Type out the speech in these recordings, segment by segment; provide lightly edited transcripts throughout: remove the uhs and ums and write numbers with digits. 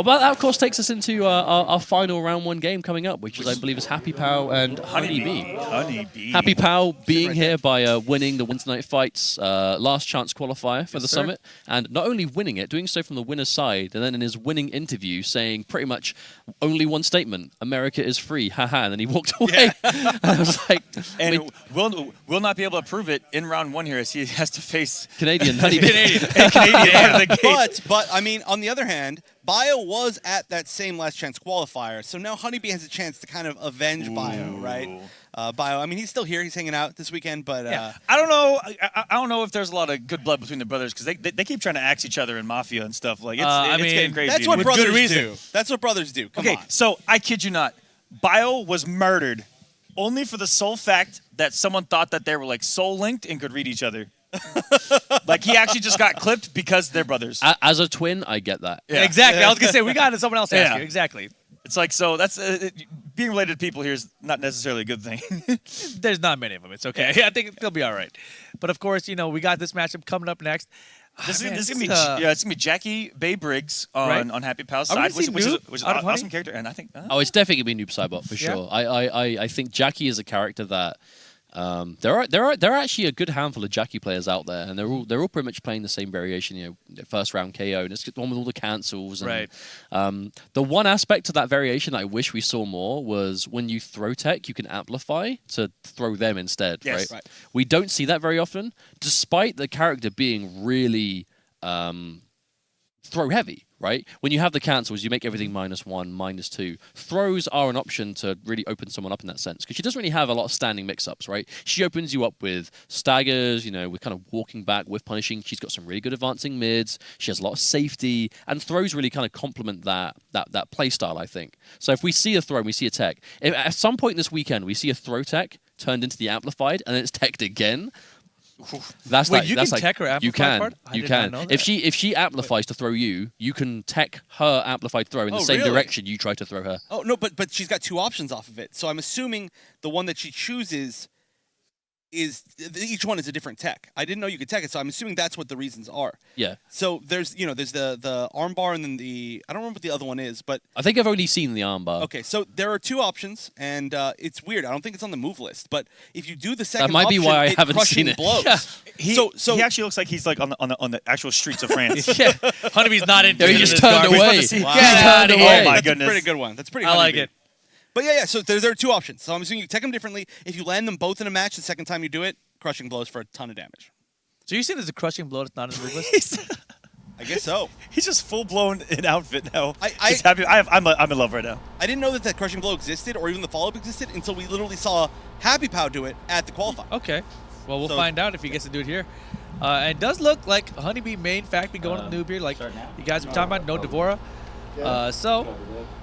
Well, that of course takes us into our final round 1 game coming up, which is, I believe, is HappyPow and HoneyBee. HappyPow being here by winning the Wednesday Night Fights last chance qualifier for the summit, and not only winning it, doing so from the winner's side, and then in his winning interview saying pretty much only one statement: "America is free, haha," and then he walked away. And I was like, and we'll not be able to prove it in round 1 here, as he has to face Canadian HoneyBee. Canadian out of the gate. But I mean, on the other hand, Bio was at that same last chance qualifier, so now HoneyBee has a chance to kind of avenge Bio, right? Bio, I mean, he's still here, he's hanging out this weekend, but I don't know. I don't know if there's a lot of good blood between the brothers, because they keep trying to axe each other in Mafia and stuff. Like it's getting crazy. That's what brothers do. That's what brothers do. Come on. So I kid you not, Bio was murdered only for the sole fact that someone thought that they were like soul linked and could read each other. Like he actually just got clipped because they're brothers. As a twin, I get that. Yeah. Exactly. I was gonna say we got someone else ask you. Exactly. It's like, so that's being related to people here is not necessarily a good thing. There's not many of them. It's okay. I think they'll be all right. But of course, you know, we got this matchup coming up next. This is gonna be Jacqui Briggs on HappyPow's side, which is an awesome character, and I think it's definitely gonna be Noob Saibot for sure. I think Jacqui is a character that there are actually a good handful of Jacqui players out there, and they're all pretty much playing the same variation. You know, first round KO, and it's the one with all the cancels. And, the one aspect of that variation that I wish we saw more was when you throw tech, you can amplify to throw them instead. Yes. Right? We don't see that very often, despite the character being really throw heavy. Right? When you have the cancels, you make everything -1, -2. Throws are an option to really open someone up in that sense, because she doesn't really have a lot of standing mix-ups, right? She opens you up with staggers, you know, with kind of walking back, with punishing. She's got some really good advancing mids. She has a lot of safety, and throws really kind of complement that play style, I think. So if we see a throw and we see a tech, if at some point this weekend we see a throw tech turned into the amplified and then it's teched again, you can tech her amplified part? You can. If she amplifies to throw you, you can tech her amplified throw in the same direction you try to throw her. Oh no, but she's got 2 options off of it. So I'm assuming the one that she chooses is each one is a different tech. I didn't know you could tech it, so I'm assuming that's what the reasons are. Yeah. So there's the armbar, and then I don't remember what the other one is, but I think I've only seen the armbar. Okay, so there are 2 options, and it's weird. I don't think it's on the move list, but if you do the second that might option, be why I haven't seen it. Blows. Yeah. He actually looks like he's like on the actual streets of France. HoneyBee's not into it. He just turned away. Oh my goodness. That's a pretty good one. That's pretty. I like it. But yeah. So there are 2 options. So I'm assuming you tech them differently. If you land them both in a match, the second time you do it, crushing blows for a ton of damage. So you see there's a crushing blow that's not in the move list? I guess so. He's just full blown in outfit now. He's happy. I'm in love right now. I didn't know that crushing blow existed, or even the follow up existed, until we literally saw HappyPow do it at the qualifier. Okay. Well, we'll find out if he gets to do it here. And it does look like HoneyBee may in fact be going to the noob here, like you guys were talking about. No Devora.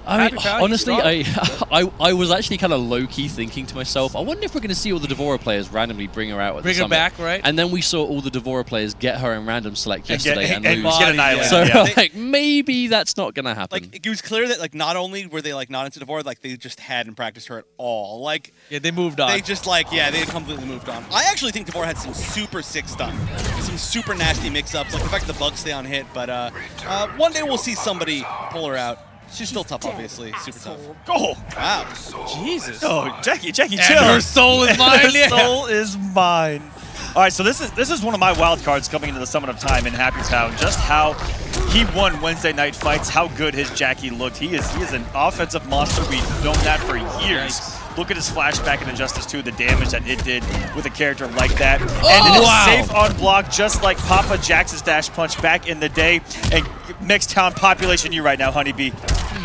I mean, honestly, I was actually kind of low-key thinking to myself, I wonder if we're going to see all the Devora players randomly bring her out at the summit. Bring her back, right? And then we saw all the Devora players get her in random select yesterday and lose. Get annihilated. So like, maybe that's not going to happen. Like, it was clear that like not only were they like not into Devora, like they just hadn't practiced her at all. Like they moved on. They just they completely moved on. I actually think Devora had some super sick stuff, some super nasty mix-ups, like the fact the bugs stay on hit. But one day we'll see somebody pull her out. She's still tough, obviously. Super tough. Oh! Wow. Jesus. Oh, Jacqui, chill. Her soul is mine. Her soul is mine. All right, so this is one of my wild cards coming into the Summit of Time in HappyPow. Just how he won Wednesday Night Fights, how good his Jacqui looked. He is an offensive monster. We've known that for years. Look at his flashback in Injustice 2, the damage that it did with a character like that. And it is safe on block, just like Papa Jax's dash punch back in the day. And mixed town population you right now, HoneyBee.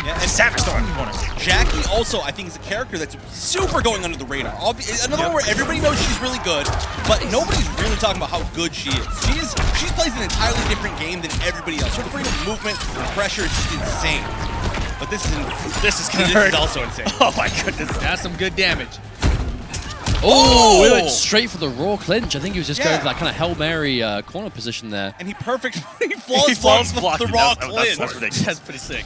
Yeah, and Savage Storm in the corner. Jacqui also, I think, is a character that's super going under the radar. Another one where everybody knows she's really good, but nobody's really talking about how good she is. She plays an entirely different game than everybody else. Her freedom of movement and pressure is just insane. But this is also insane. Oh my goodness. That's some good damage. Oh, we went straight for the raw clinch. I think he was just going for that kind of Hail Mary corner position there. And he flawless blocked the raw clinch. That's ridiculous. That's pretty sick.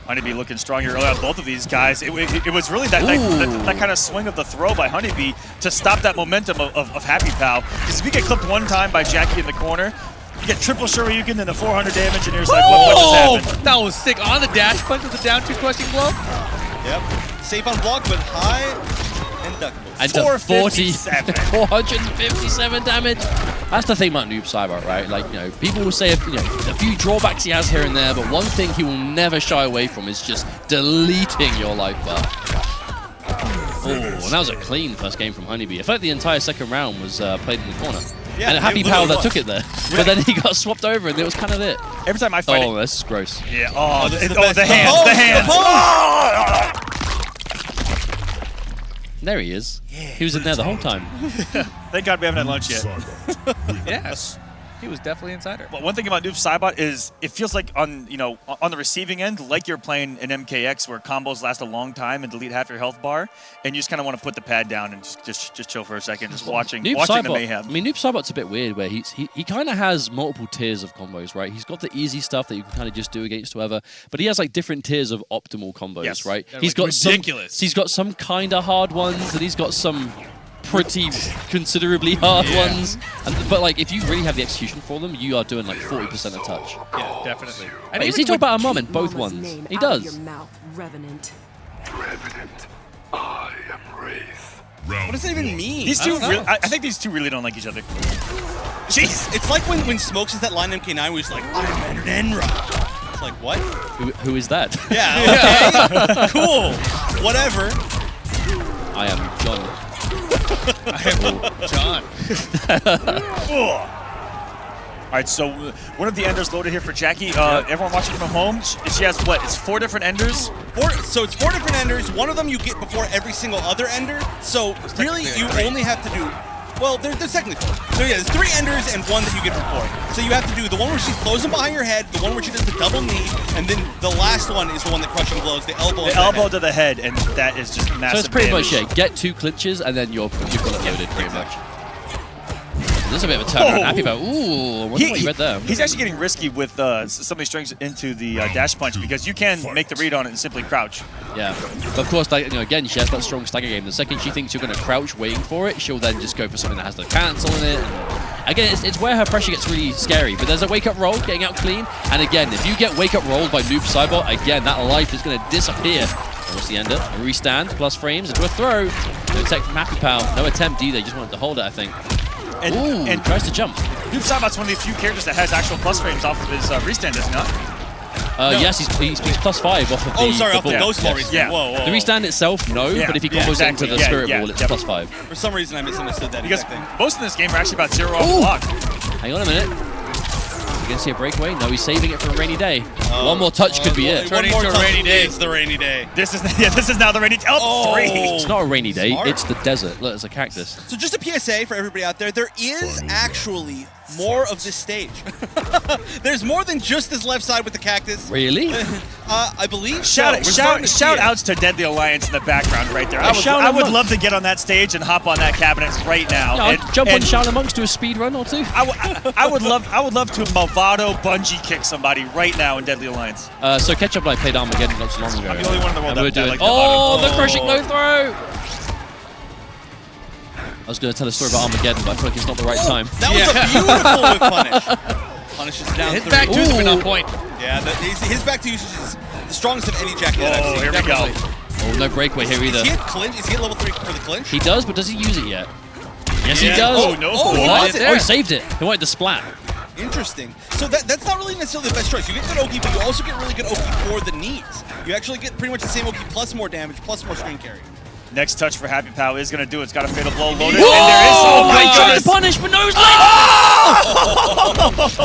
HoneyBee looking strong here early on both of these guys. It was really that kind of swing of the throw by HoneyBee to stop that momentum of HappyPow. Because if you get clipped one time by Jacqui in the corner, You get triple Shoryuken, then the 400 damage, and you're just like, what just happened? That was sick. On the dash punch with the down 2 crushing blow. Yep. Safe on block, but high and duckable. And 457. 457 damage. That's the thing about Noob Saibot, right? Like, you know, people will say, you know, a few drawbacks he has here and there, but one thing he will never shy away from is just deleting your life bar. Oh, and that was a clean first game from HoneyBee. I felt like the entire second round was played in the corner. Yeah, and HappyPow that took it there. But then he got swapped over and it was kind of it. Every time I fight Oh, this is gross. Yeah, this is the the best. hands, the hands. There he is. He was in there the whole time. Thank God we haven't had lunch yet. Yes. He was definitely inside her. But one thing about Noob Saibot is it feels like on the receiving end, like you're playing an MKX where combos last a long time and delete half your health bar, and you just kind of want to put the pad down and just chill for a second, just watching the mayhem. I mean, Noob Saibot's a bit weird where he kind of has multiple tiers of combos, right? He's got the easy stuff that you can kind of just do against whoever, but he has like different tiers of optimal combos, Yes. right? Yeah, He's like got ridiculous. He's got some kind of hard ones, and he's got some pretty considerably hard ones. But like, if you really have the execution for them, you are doing like 40% of touch. Yeah, definitely. Wait, does he talk about a mom in both ones? He does. Revenant. I am Wraith. What does that even mean? These I two, don't know. really, I think these two really don't like each other. Jeez, It's like when Smokes is that line in MK9 where he's like, I'm an Enra. It's like, what? Who is that? Yeah, okay. Cool. Whatever. I am John. John. All right, so one of the enders loaded here for Jacqui. Everyone watching from home, she has what? It's 4 different enders. So it's 4 different enders. One of them you get before every single other ender. So really, you only have to do. Well, there's technically 4. So yeah, there's 3 enders and 1 that you get before. So you have to do the one where she's closing behind your head, the one where she does the double knee, and then the last one is the one that crushing blows, the elbow. The elbow to the head, and that is just massive. So it's pretty damage. much, get 2 clinches and then you're fully loaded, pretty much. This is a bit of a turnaround. HappyPow. Ooh, I wonder what you read there. He's actually getting risky with some of these strings into the dash punch because you can make the read on it and simply crouch. Yeah, but of course, like, again, she has that strong stagger game. The second she thinks you're going to crouch waiting for it, she'll then just go for something that has the cancel in it. Again, it's where her pressure gets really scary. But there's a wake-up roll, getting out clean. And again, if you get wake-up rolled by Noob Saibot, again, that life is going to disappear. What's the ender? A restand, plus frames, into a throw. No tech from HappyPow. No attempt either, just wanted to hold it, I think. And tries to jump. Noob Saibot's one of the few characters that has actual plus frames off of his restand, does he not? Yes, he's +5 off of the off the ball. ghost ball. Yes. Yeah. Whoa. The restand itself, no, Yeah, but if he yeah, combos exactly. into the Yeah, spirit yeah, ball, it's yep. +5. For some reason, I misunderstood that Because exact thing. most of this game are actually about 0 off block. Hang on a minute. You gonna see a breakaway? No, he's saving it for a rainy day. One more touch could be it. Turning One more to a rainy day. It's the rainy day. This is now the ready. Oh, 3. It's not a rainy day, Smart. it's the desert. Look, it's a cactus. So just a PSA for everybody out there, there is actually more of this stage. There's more than just this left side with the cactus. Really? I believe Shout so. outs to Deadly Alliance in the background right there. I Shaolin would Monk. love to get on that stage and hop on that cabinet right now. Yeah, and, I'll jump on and Shaolin Monks, do a speed run or two. I would love to Movado bungee kick somebody right now in Deadly Alliance. So Ketchup and I played Armageddon not so long ago. I'm the only one in the world And we were that doing, likes oh, Movado. the crushing low throw! I was going to tell a story about Armageddon, but I feel like it's not the right time. That was a beautiful whip punish. Punishes down His 3. back two's been on point. Yeah, his back two usage is the strongest of any Jacqui that I've seen. here we go. Definitely. Oh, no breakaway here either. Is he at clinch? Is he at level 3 for the clinch? He does, but does he use it yet? Yes, he Yeah. does. Oh, no. Oh, he What? wants it. Oh, he saved it. He wanted the splat. Interesting. So that's not really necessarily the best choice. You get good Oki, but you also get really good Oki for the knees. You actually get pretty much the same Oki plus more damage, plus more screen carry. Next touch for HappyPow is going to do it. It's got a fatal blow loaded. Whoa! And there is, oh my He tried goodness. to punish, but no, it's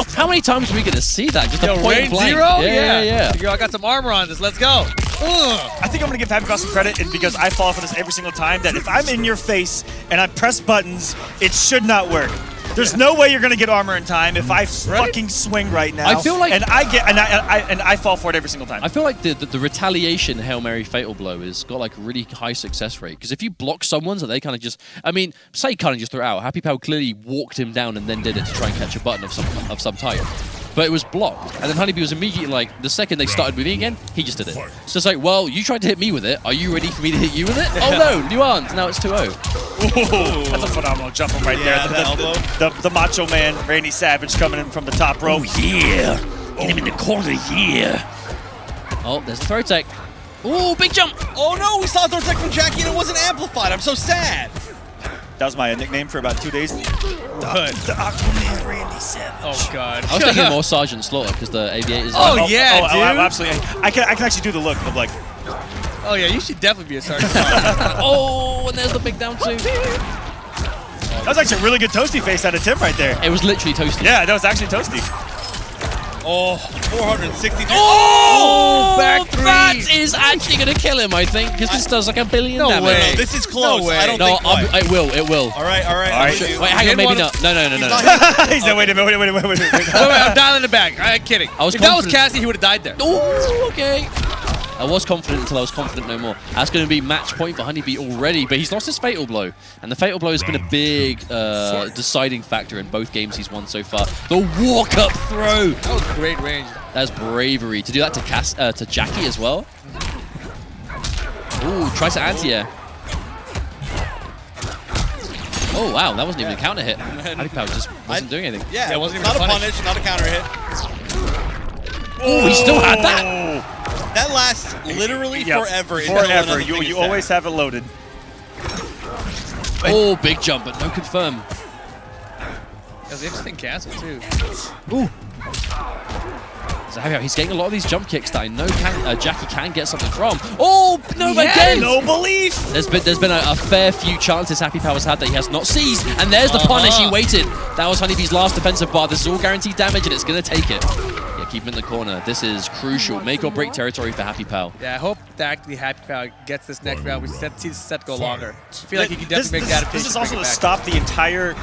like, How many times are we going to see that? Just a Yo, point range blank. 0? Yeah. Yo, I got some armor on this. Let's go. I think I'm going to give HappyPow some credit and because I fall for this every single time that if I'm in your face and I press buttons, it should not work. There's no way you're going to get armor in time if I fucking swing right now. I feel like- and I fall for it every single time. I feel like the retaliation Hail Mary Fatal Blow has got like a really high success rate. Because if you block someone, so they kind of just, I mean, say kind of just throw it out. HappyPow clearly walked him down and then did it to try and catch a button of some type. but it was blocked. And then HoneyBee was immediately like, the second they started moving again, he just did it. So it's like, well, you tried to hit me with it. Are you ready for me to hit you with it? Oh no, you aren't. Now it's 2-0. Ooh, that's a phenomenal jump from right there. The Macho Man, Randy Savage, coming in from the top rope. Oh yeah, hit him in the corner, yeah. Oh, there's the throw tech. Ooh, big jump. Oh no, we saw a throw tech from Jacqui and it wasn't amplified. I'm so sad. That was my nickname for about 2 days. The Aquaman Randy Savage. Oh god. I was thinking more Sergeant Slaughter because the aviators. Oh, yeah, dude. Absolutely. I can actually do the look of like. Oh yeah, you should definitely be a sergeant. Oh, and there's the big down two. That was actually a really good toasty face out of Tim right there. It was literally toasty. Yeah, that was actually toasty. Oh, 463. Oh, back three. That is actually going to kill him, I think, because this does like a billion No damage. way. No, this is close. No way. I don't No, think quite. it will, it will. All right. Wait, hang on, maybe not. No. He said, wait a minute, wait. Wait, I'm dialing it back. I'm kidding. I was if that was confident. Cassie, he would have died there. Oh, okay. I was confident until I was confident no more. That's going to be match point for HoneyBee already, but he's lost his Fatal Blow. And the Fatal Blow has been a big deciding factor in both games he's won so far. The walk-up throw. That was great range. That's bravery. To do that to Jacqui as well. Ooh, tries to anti-air. Oh, wow, that wasn't even a counter hit. HappyPow just wasn't doing anything. Yeah, it it wasn't wasn't even not a a punish, not a counter hit. Oh, he still had that. That lasts literally forever. Forever. You always have it loaded. Oh, big jump, but no confirm. That was interesting cancel too. Ooh. So he's getting a lot of these jump kicks that I know Jacqui can get something from. Oh, no, again! No belief! There's been a fair few chances HappyPow has had that he has not seized, and there's the punish. He waited. That was HoneyBee's last defensive bar. This is all guaranteed damage, and it's going to take it. Yeah, keep him in the corner. This is crucial. Make or break territory for HappyPow. Yeah, I hope that actually HappyPow gets this next round. We see the set go longer. I feel like he can definitely make that. This is also to stop this entire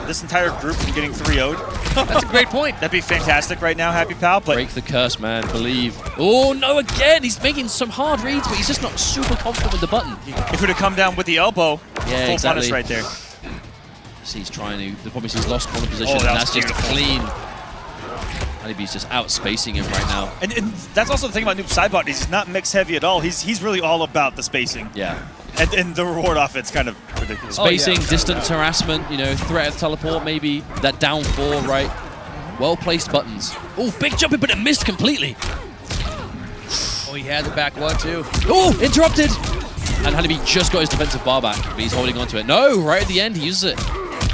group from getting 3-0'd. That's a great point. That'd be fantastic right now, HappyPow. But Break the curse, man. Believe. Oh, no, again. He's making some hard reads, but he's just not super confident with the button. if it would have come down with the elbow, Yeah, full exactly. punish right there. So he's trying to. The problem is he's lost corner position, Oh, and that that's was just beautiful. clean. HoneyBee's just outspacing him right now. And that's also the thing about Noob Saibot is he's not mix heavy at all. He's really all about the spacing. Yeah. And the reward off it's kind of ridiculous. Spacing, distance harassment, threat of teleport maybe. That down 4, right? Well-placed buttons. Oh, big jumping, but it missed completely. Oh, he had the back one too. Oh, interrupted. And HoneyBee just got his defensive bar back, but he's holding on to it. No, right at the end, he uses it.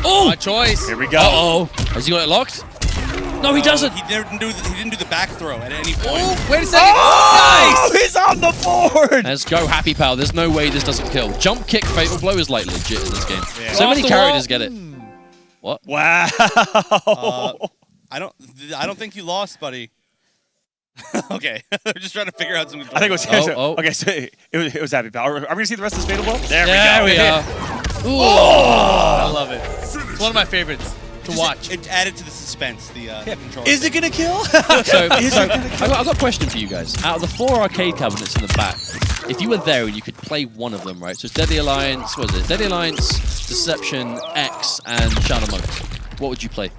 Oh! My choice. Here we go. Uh-oh. Has he got it locked? No, he doesn't. He didn't do the back throw at any point. Oh, wait a second. Oh, Nice. he's on the board! Let's go, HappyPow. There's no way this doesn't kill. Jump kick, fatal blow is like legit in this game. Yeah. So many Off the characters wall. get it. What? Wow. I don't think you lost, buddy. Okay, I'm just trying to figure out some. I think it was okay. So it was HappyPow. Are we gonna see the rest of this fatal blow? There we go. are. Ooh. I love it. It's one of my favorites to watch. It added to the suspense. The controller. Is it gonna kill? So I've got a question for you guys. Out of the 4 arcade cabinets in the back, if you were there and you could play one of them, right? So it's Deadly Alliance, what is it? Deadly Alliance, Deception, X, and Shadow Monks. What would you play?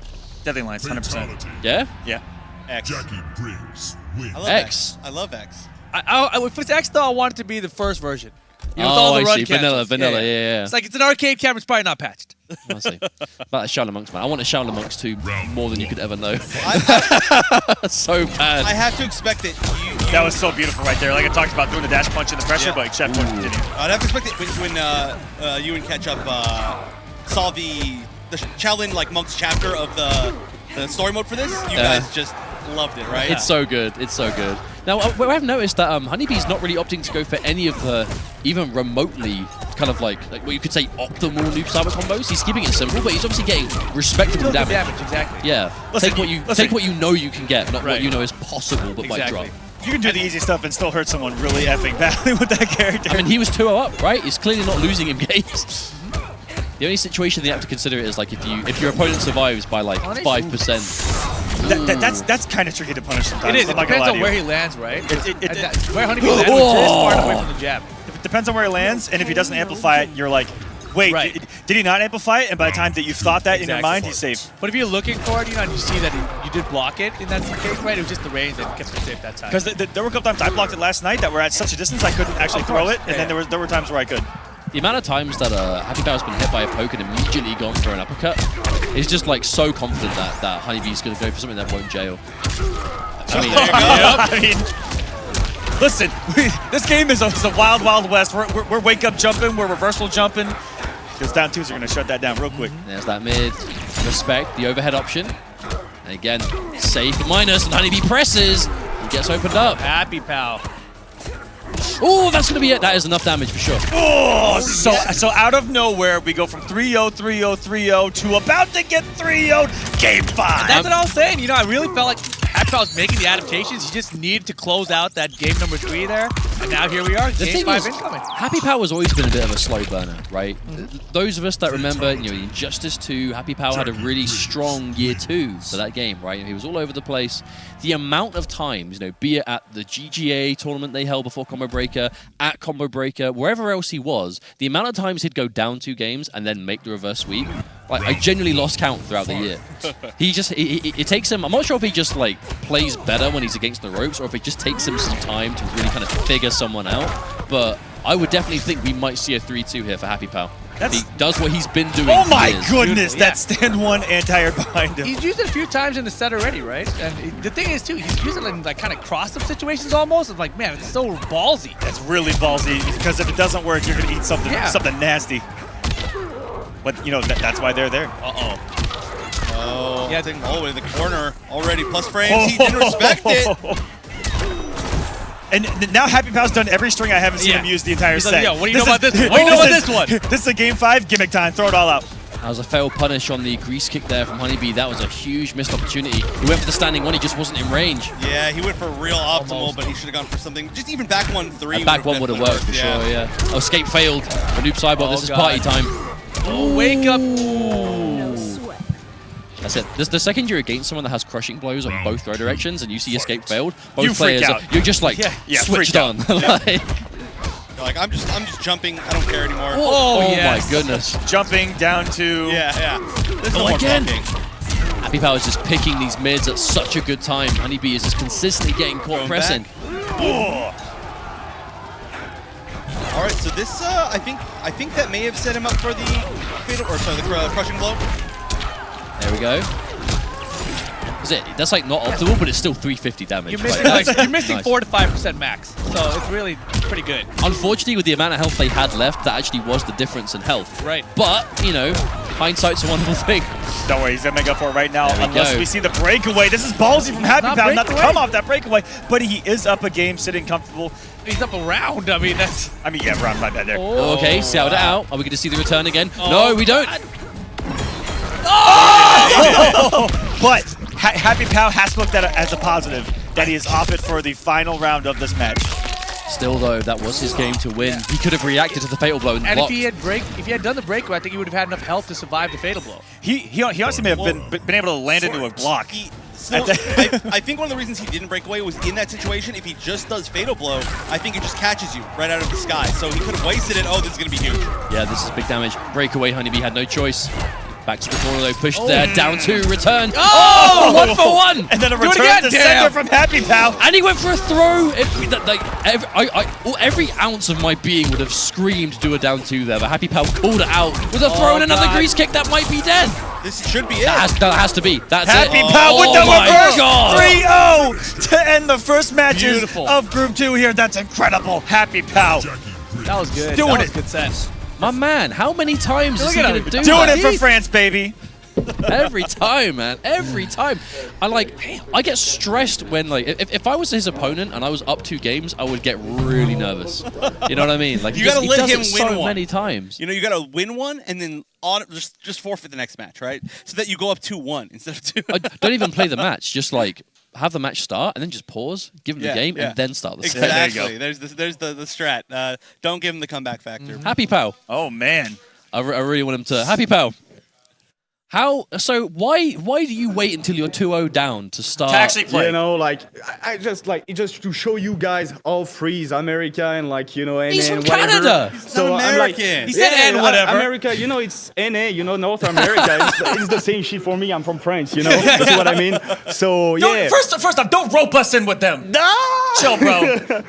Deadly Alliance, 100%. Yeah? Yeah. X. Jacqui Briggs wins. I love X. X. I love X. If it's X, though, I want it to be the first version. With Oh, all the I run see. cancels. Vanilla, yeah. It's like it's an arcade camera. It's probably not patched. I see. About the Shadow Monks, man. I want a Shadow Monks 2 more than you could ever know. So bad. I have to expect it. That was so beautiful right there. Like I talked about doing the dash punch in the pressure, but Chef couldn't continue. I'd have to expect it when you and Ketchup saw the Shaolin like Monks chapter of the story mode for this. You guys just loved it, right? It's so good. It's so good. Now, I've noticed that HoneyBee's not really opting to go for any of the even remotely kind of like what you could say optimal Noob Saibot combos. He's keeping it simple, but he's obviously getting respectable damage. Exactly. Yeah. Listen, Take what you know you can get, not what Right. you know is possible, but might drop. You can do the easy stuff and still hurt someone really effing badly with that character. I mean, he was 2-0 up, right? He's clearly not losing in games. The only situation they have to consider is like if your opponent survives by like 5%. That's kind of tricky to punish sometimes. It is. It I'm not gonna depends lie on to where you. he lands, right? It Where HoneyBee lands, which is far away from the jab. It depends on where he lands, and if he doesn't amplify it, you're like, wait, Right. did he not amplify it? And by the time that you thought that in your Exactly. mind, he's safe. But if you're looking for it, and you see that you did block it in that case, right? It was just the range that kept it safe that time. Because there were a couple times I blocked it last night that were at such a distance I couldn't actually throw it, and then there were times where I could. The amount of times that HappyPow's been hit by a poke and immediately gone for an uppercut is just like so confident that HoneyBee's going to go for something that won't jail. I mean, listen, this game is a wild, wild west. We're wake up jumping, we're reversal jumping. Those down twos are going to shut that down real quick. There's that mid. Respect the overhead option. And again, safe minus, and HoneyBee presses and gets opened up. HappyPow. Oh, that's going to be it. That is enough damage for sure. Oh, so out of nowhere, we go from 3-0, 3-0, 3-0 to about to get 3-0 game 5. That's what I was saying. You know, I really felt like HappyPow was making the adaptations. He just needed to close out that game number 3 there. And now here we are, game 5 incoming. HappyPow has always been a bit of a slow burner, right? Those of us that remember, Injustice 2, HappyPow had a really strong year 2 for that game, right? He was all over the place. The amount of times, be it at the GGA tournament they held before Combo Breaker, at Combo Breaker, wherever else he was, the amount of times he'd go down 2 games and then make the reverse sweep, like I genuinely lost count throughout the year. It takes him, I'm not sure if he just like plays better when he's against the ropes or if it just takes him some time to really kind of figure someone out, but I would definitely think we might see a 3-2 here for HappyPow. He does what he's been doing. Oh my goodness, Beautiful, that stand 1 anti-air behind him. He's used it a few times in the set already, right? And the thing is, too, he's using it in like kind of cross-up situations almost. It's like, man, it's so ballsy. That's really ballsy because if it doesn't work, you're going to eat something nasty. But, that's why they're there. Uh-oh. Oh, Yeah, taking all the way to the corner already. Plus frames, he didn't respect it. And now HappyPow's done every string I haven't seen him use the entire set. Like, yo, what do you know about this one? What do you know about this one? This is a game 5, gimmick time. Throw it all out. That was a failed punish on the grease kick there from HoneyBee. That was a huge missed opportunity. He went for the standing 1, he just wasn't in range. Yeah, he went for real optimal, but he should have gone for something. Just even back 1-3. Back 1 would have worked for sure, yeah. Oh, escape failed. For Noob Saibot, this is party time. Oh, wake up. That's it. The second you're against someone that has crushing blows on both throw directions and you see escape failed, both You freak players out. You're just like switched on. Like I'm just jumping. I don't care anymore. Oh yes. my goodness. Jumping down to... Yeah. There's no more again. jumping. HappyPow is just picking these mids at such a good time. HoneyBee is just consistently getting caught pressing. All right, so this I think that may have set him up for the fatal, or sorry, the crushing blow. There we go. That's like not optimal, but it's still 350 damage. You're missing, you're missing 4 to 5% max, so it's really pretty good. Unfortunately, with the amount of health they had left, that actually was the difference in health. Right. But, hindsight's a wonderful thing. Don't worry, he's going to make up for it right now unless go. we see the breakaway. This is ballsy from HappyPow not to come off that breakaway, but he is up a game, sitting comfortable. He's up around. I mean, yeah, round my bad there. Oh, okay, sound it out. Are we going to see the return again? Oh, no, we don't. But HappyPow has to look at it as a positive, that he is off it for the final round of this match. Still, though, that was his game to win. He could have reacted to the fatal blow and blocked. If he had done the breakaway, I think he would have had enough health to survive the fatal blow. He honestly may have been able to land into a block. I think one of the reasons he didn't break away was in that situation. If he just does fatal blow, I think it just catches you right out of the sky. So he could have wasted it. Oh, this is going to be huge. Yeah, this is big damage. Breakaway, HoneyBee had no choice. Back to the corner though, pushed there, down 2, return. Oh, 1 for 1! And then a return to sender from HappyPow. And he went for a throw. Every ounce of my being would have screamed do a down 2 there, but HappyPow called it out with a throw and another grease kick that might be dead. This should be it. That has to be. That's HappyPow with the reverse 3-0 to end the first matches of Group 2 here. That's incredible. HappyPow. That was good. Doing that was good set. My man, how many times is he going to do Doing it for France, baby. Every time, man. Every time. I get stressed when, if I was his opponent and I was up 2 games, I would get really nervous. You know what I mean? You gotta let him win so one. many times. You gotta win one and then just forfeit the next match, right? So that you go up 2-1 instead of 2. Don't even play the match. Just have the match start and then just pause, give him the game, and then start the set. Exactly. There's the strat. Don't give him the comeback factor. HappyPow. Oh man. I really want him to. HappyPow. How? So why do you wait until you're 2-0 down to start? To actually play. You know, like I just like just to show you guys all free is America and like and He's from whatever. Canada. He's So not I'm like, American. He said and whatever. America, it's NA, North America. It's the same shit for me. I'm from France, That's what I mean. So yeah. First off, don't rope us in with them. Chill, bro.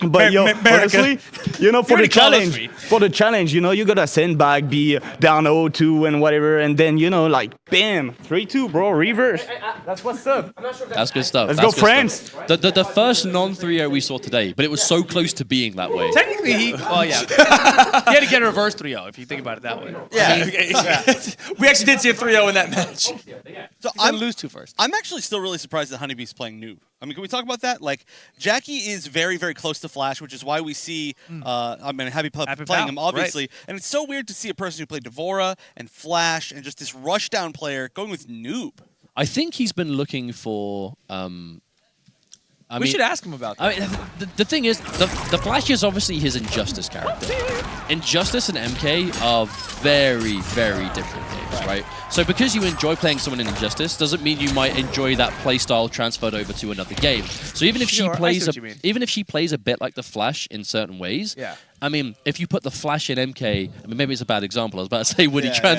But honestly, for the challenge, you gotta send back, be down 0-2 and whatever, and then like bam, 3-2, bro, reverse. That's what's up. That's good stuff. Let's That's go, good France. stuff. The first non-3-0 we saw today, but it was so close to being that way. Technically, he had to get a reverse 3-0 if you think about it that way. Yeah. We actually did see a 3-0 in that match. So I'm gonna lose 2 first. I'm actually still really surprised that HoneyBee's playing Noob. I mean, can we talk about that? Like, Jacqui is very, very close to Flash, which is why we see, HappyPow playing him, obviously. Right. And it's so weird to see a person who played Devora and Flash and just this rushdown player going with Noob. I think he's been looking for. We should ask him about that. I mean, the thing is, the Flash is obviously his Injustice character. Injustice and MK are very, very different games, right? So because you enjoy playing someone in Injustice doesn't mean you might enjoy that playstyle transferred over to another game. So even if Sure, she plays a bit like the Flash in certain ways, Yeah. I mean, if you put the Flash in MK, I mean, maybe it's a bad example. I was about to say, would he Yeah,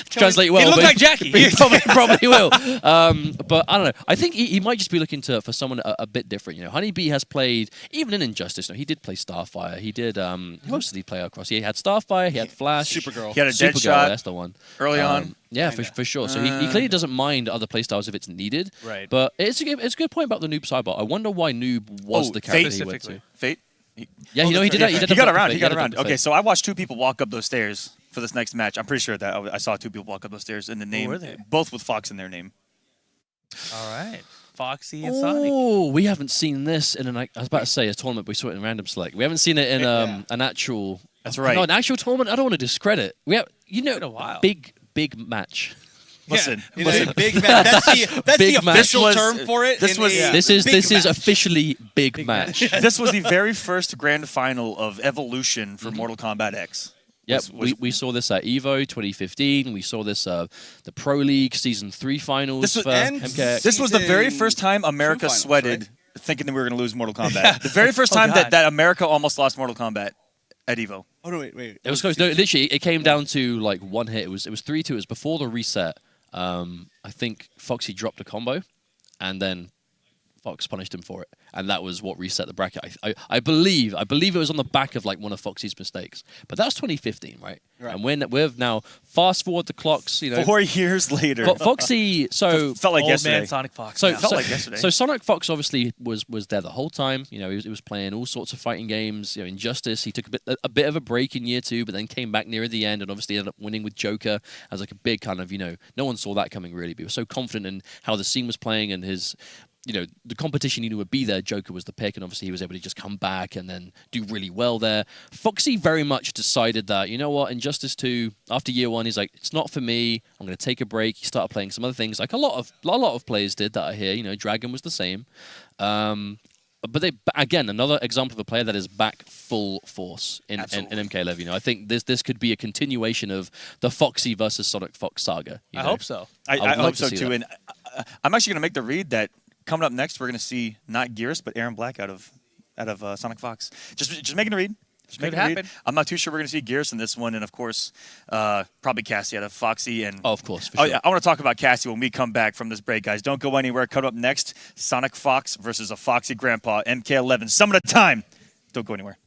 translate well? He looked but like Jacqui. He probably will. But I don't know. I think he might just be looking for someone a bit different. HoneyBee has played, even in Injustice, he did play Starfire. He did, who else did he play across? He had Starfire, he had Flash. Supergirl. He had a dead Supergirl, shot that's the one. early on. Yeah, for sure. So he clearly doesn't mind other playstyles if it's needed. Right. But it's a good point about the Noob Saibot. I wonder why Noob was the character he went to. Fate? Yeah, he did that. He got around. He got did around. the Okay, Fate. so I watched 2 people walk up those stairs for this next match. I'm pretty sure that I saw 2 people walk up those stairs in the name, were they? both with Fox in their name. All right. Foxy and Sonic. Oh, we haven't seen this in I was about to say a tournament, but we saw it in Random Select. We haven't seen it in an actual. That's right. No, an actual tournament. I don't want to discredit. We have, been a while. big match. Listen, It is a big match. That's Big the match. official This term for it. this in was- a This big is match. officially big match. this was the very first grand final of Evolution for Mortal Kombat X. Yep, Was- we saw this at EVO 2015. We saw this the Pro League Season 3 finals This was- for and MKX. This was the very Season first time America 2 finals, sweated, right? thinking that we were going to lose Mortal Kombat. The very first time God. that America almost lost Mortal Kombat at EVO. Oh, no, wait. It was close. No, literally, it came down to like one hit. It was 3-2. It was before the reset. I think Foxy dropped a combo, and then Fox punished him for it, and that was what reset the bracket. I believe it was on the back of like one of Foxy's mistakes, but that's 2015, right? And we've now fast forward the clocks. 4 years later. Foxy. So Felt like Old yesterday. man Sonic Fox. So, now. felt like yesterday. So Sonic Fox obviously was there the whole time. He was playing all sorts of fighting games. Injustice. He took a bit of a break in year 2, but then came back near the end and obviously ended up winning with Joker as like a big kind of no one saw that coming really. But he was so confident in how the scene was playing and his. The competition he knew would be there. Joker was the pick, and obviously he was able to just come back and then do really well there. Foxy very much decided that, you know what, Injustice 2, after year 1, he's like, it's not for me. I'm going to take a break. He started playing some other things, like a lot of players did that I hear. Dragon was the same. But again, another example of a player that is back full force in MK11. I think this could be a continuation of the Foxy versus Sonic Fox saga. I hope so. I would like hope to so see too. that. And I'm actually going to make the read that coming up next, we're going to see not Gears, but Aaron Black out of Sonic Fox. Just making a read. Could happen. I'm not too sure we're going to see Gears in this one, and of course, probably Cassie out of Foxy. And Oh, of course. For sure. yeah, I want to talk about Cassie when we come back from this break, guys. Don't go anywhere. Coming up next, Sonic Fox versus a Foxy Grandpa, MK11. Some of the time. Don't go anywhere.